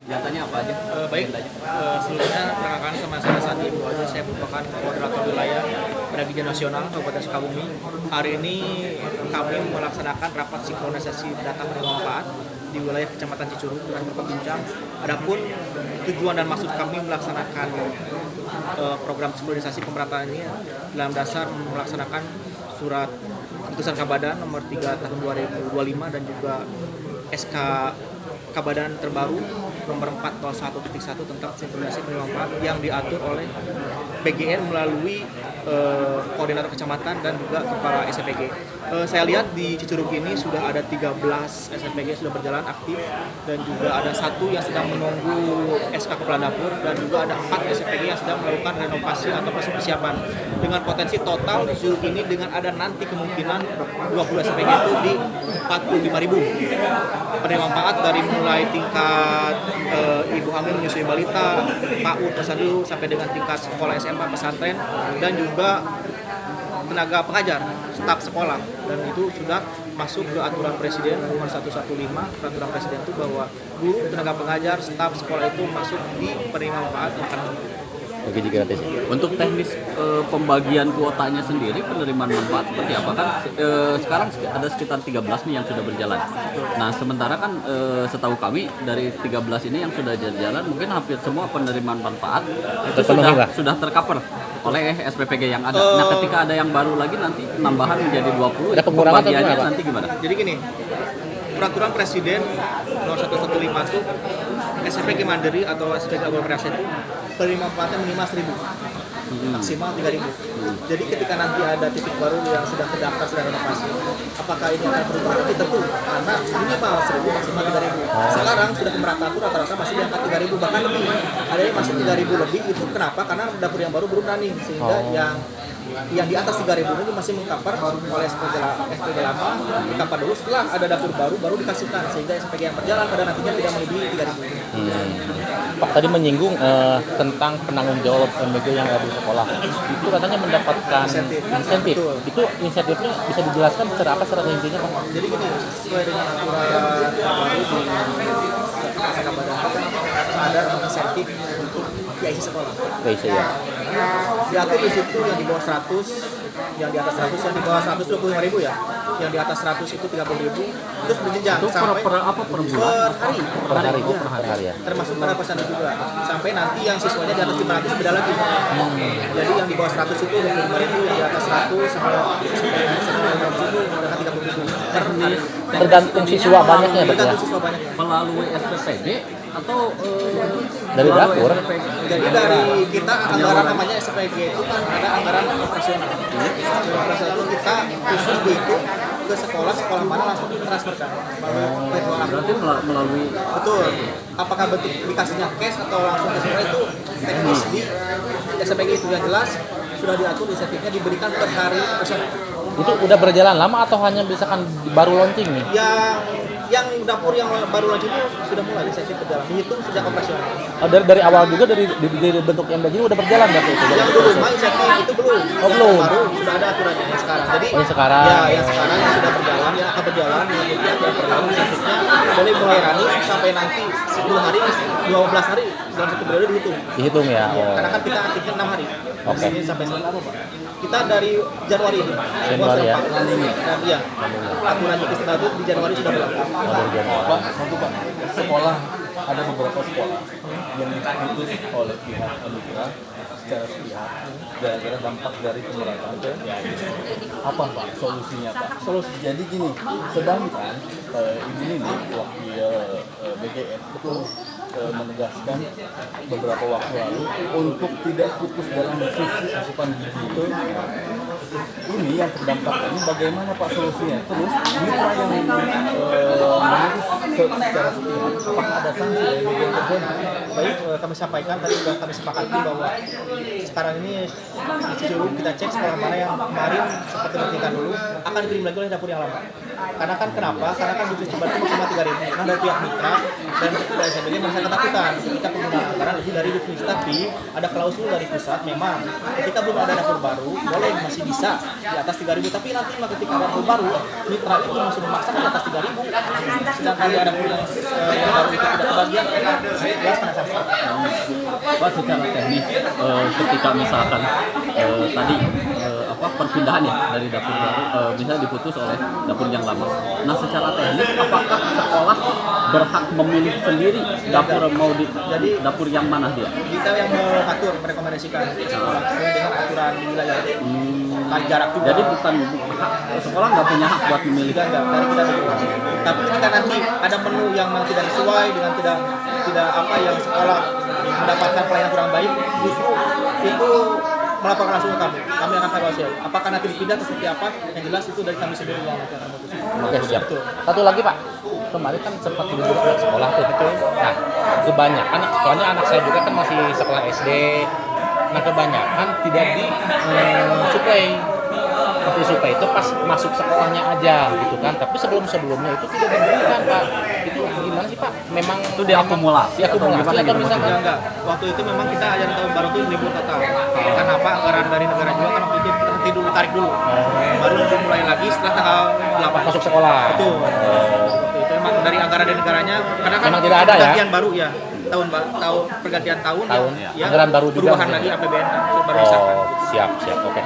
Kegiatannya apa aja? Baik, seluruhnya rekan-rekan teman-teman saat ini bahwa saya merupakan koordinator wilayah Pendakian Nasional Kabupaten Sukabumi. Hari ini kami melaksanakan rapat sinkronisasi data penerima manfaat di wilayah Kecamatan Cicurug dengan Bapak Bincang. Adapun tujuan dan maksud kami melaksanakan program sinkronisasi pemerataan ini dalam dasar melaksanakan surat keputusan Kabadan nomor 3 tahun 2025 dan juga SK Kabadan terbaru nomor 401.1 tentang sinkronisasi penerima manfaat yang diatur oleh PGN melalui koordinator kecamatan dan juga kepala SPG. Saya lihat di Cicurug ini sudah ada 13 SPG sudah berjalan aktif dan juga ada satu yang sedang menunggu SK Kepala Dapur dan juga ada 4 SPG yang sedang melakukan renovasi atau persiapan. Dengan potensi total di Cicurug ini dengan ada nanti kemungkinan 20 SPG itu di 45.000 penerima manfaat dari mulai tingkat ibu hamil menyusui balita, PAUD kelas 1 sampai dengan tingkat sekolah SMA pesantren dan juga tenaga pengajar, staf sekolah, dan itu sudah masuk ke aturan presiden nomor 115. Peraturan presiden itu bahwa guru, tenaga pengajar, staf sekolah itu masuk di penerima manfaat makan Oke, juga gratis. Untuk teknis pembagian kuotanya sendiri penerimaan manfaat seperti apa kan? Sekarang ada sekitar 13 nih yang sudah berjalan. Nah, sementara kan setahu kami dari 13 ini yang sudah berjalan mungkin hampir semua penerimaan manfaat itu sudah tercover oleh SPPG yang ada. Nah, ketika ada yang baru lagi nanti tambahan menjadi 20, ada pengurangan pembagiannya nanti gimana? Jadi gini, peraturan presiden nomor 115 itu SPG mandiri atau SPG aglomerasi itu penerima manfaatnya minimal 1.000, maksimal 3.000. Jadi ketika nanti ada titik baru yang sudah terdaftar, sudah renovasi, apakah ini akan berubah? Nanti tentu, karena minimal 1.000, maksimal 3.000. Sekarang sudah merata tuh rata-rata masih di angka 3.000, bahkan lebih. Ada yang masih 3.000 lebih, itu kenapa? Karena dapur yang baru belum running, sehingga yang di atas 3.000 ini masih mengcover oleh SPG lama, dikapar dulu, setelah ada dapur baru dikasihkan, sehingga SPG yang berjalan pada nantinya tidak melebihi 3.000. Pak tadi menyinggung tentang penanggung jawab MBG yang ada di sekolah. Itu katanya mendapatkan insentif. Itu insentifnya bisa dijelaskan secara apa, secara rincinya Pak? Jadi gini, sesuai dengan aturan baru di Kabadan ada insentif untuk PIC sekolah. PIC ya. Diatur di situ yang di bawah 100, yang di atas 100, yang di bawah 100 25.000 ya. Yang di atas 100 itu 30.000. Terus berjenjang sampai per bulan? Per hari ya. Termasuk pada pesantren juga. Sampai nanti yang siswanya di atas 500 beda lagi. Jadi yang di bawah 100 itu 25.000, yang di atas 100 sampai 100 itu dengan 30.000 per hari. Tergantung siswa banyaknya Pak ya. Tergantung siswa banyaknya. Melalui SPPG atau dari dapur? Jadi dari kita anggaran namanya SPG itu kan ada anggaran operasional. Operasional itu kita khusus dihitung ke sekolah mana langsung ditransferkan melalui virtual. Berarti melalui Betul. Apakah bentuk dikasihnya cash atau langsung ke sekolah itu teknis di SPG itu yang jelas sudah diatur insentifnya diberikan per hari operasional. Itu udah berjalan lama atau hanya misalkan baru launching nih? Yang dapur yang baru launching itu sudah mulai insentif berjalan, dihitung sejak operasional. Dari awal juga dari bentuk MBG udah berjalan berarti itu. Yang dulu mah insentif itu belum. Belum. Baru sudah ada aturannya yang sekarang. Jadi sekarang. Ya, yang sekarang yang sudah berjalan, yang akan berjalan, yang pertama insentifnya boleh mulai running sampai nanti 10 hari, 12 hari dalam satu periode dihitung. Dihitung ya. Karena kan kita aktifnya 6 hari. Oke. Ini sampai apa Pak? Kita dari Januari ini. Januari ya. Dan iya. Aturannya kita di Januari sudah berlaku. Pak, sekolah ada beberapa sekolah yang diputus oleh pihak mitra secara sepihak gara-gara dampak dari pemerataan itu. Apa Pak solusinya Pak? Solusi jadi gini, sedangkan Ibu Nini wakil BGN itu menegaskan beberapa waktu lalu untuk tidak putus dalam sisi asupan gizi itu. Ini yang terdampak ini bagaimana Pak solusinya? Terus mitra yang mengurus secara sepihak, apakah ada sanksi dari BGN tersebut? Baik, kami sampaikan tadi sudah kami sepakati bahwa sekarang ini di Cicurug kita cek sekolah mana yang kemarin seperti pendidikan dulu akan dikirim lagi oleh dapur yang lama. Karena kan kenapa? Karena kan butuh coba itu maksimal 3.000. Nah dari pihak mitra dan dari SPG merasa ketakutan ketika penggunaan anggaran lebih dari 2.000, tapi ada klausul dari pusat memang ketika belum ada dapur baru boleh masih bisa di atas 3.000, tapi nanti ketika ada dapur baru mitra itu masih memaksa di atas 3.000, sedangkan di dapur yang baru itu tidak kebagian, jelas pada sampah. Pak, secara teknis ketika misalkan tadi perpindahan ya dari dapur baru misalnya diputus oleh dapur yang lama. Nah, secara teknis apakah sekolah berhak memilih sendiri dapur mau di dapur yang mana dia? Kita yang mengatur, merekomendasikan sekolah sesuai dengan aturan wilayah. Jarak juga. Jadi bukan hak, sekolah nggak punya hak buat memilih. Enggak, dari kita berdua. Tapi ketika nanti ada menu yang memang tidak sesuai dengan tidak apa yang sekolah mendapatkan pelayanan kurang baik, justru itu melaporkan langsung ke kami. Kami akan evaluasi. Apakah nanti dipindah atau seperti apa? Yang jelas itu dari kami sendiri yang akan memutuskan. Oke, siap. Betul. Satu lagi Pak, kemarin kan sempat libur ke sekolah tuh. Nah, kebanyakan, soalnya anak saya juga kan masih sekolah SD. Nah, kebanyakan tidak di suplai. Seperti suplai itu pas masuk sekolahnya aja gitu kan. Tapi sebelumnya itu tidak diberikan Pak. Itu gimana sih Pak? Memang Itu diakumulasi atau gimana atau gitu misalkan maksudnya? enggak. Waktu itu memang kita ajaran tahun baru itu libur total. Karena apa? Anggaran dari negara juga kan waktu itu kita tarik dulu. Baru dimulai lagi setelah tanggal 8 masuk sekolah. Betul. Waktu itu memang dari anggaran dari negaranya karena kan Memang tidak ada ya? pergantian baru ya. Tahun pergantian tahun Tahun, ya. anggaran baru juga Perubahan mungkin. lagi APBN kan baru disahkan. Oh, siap. Oke.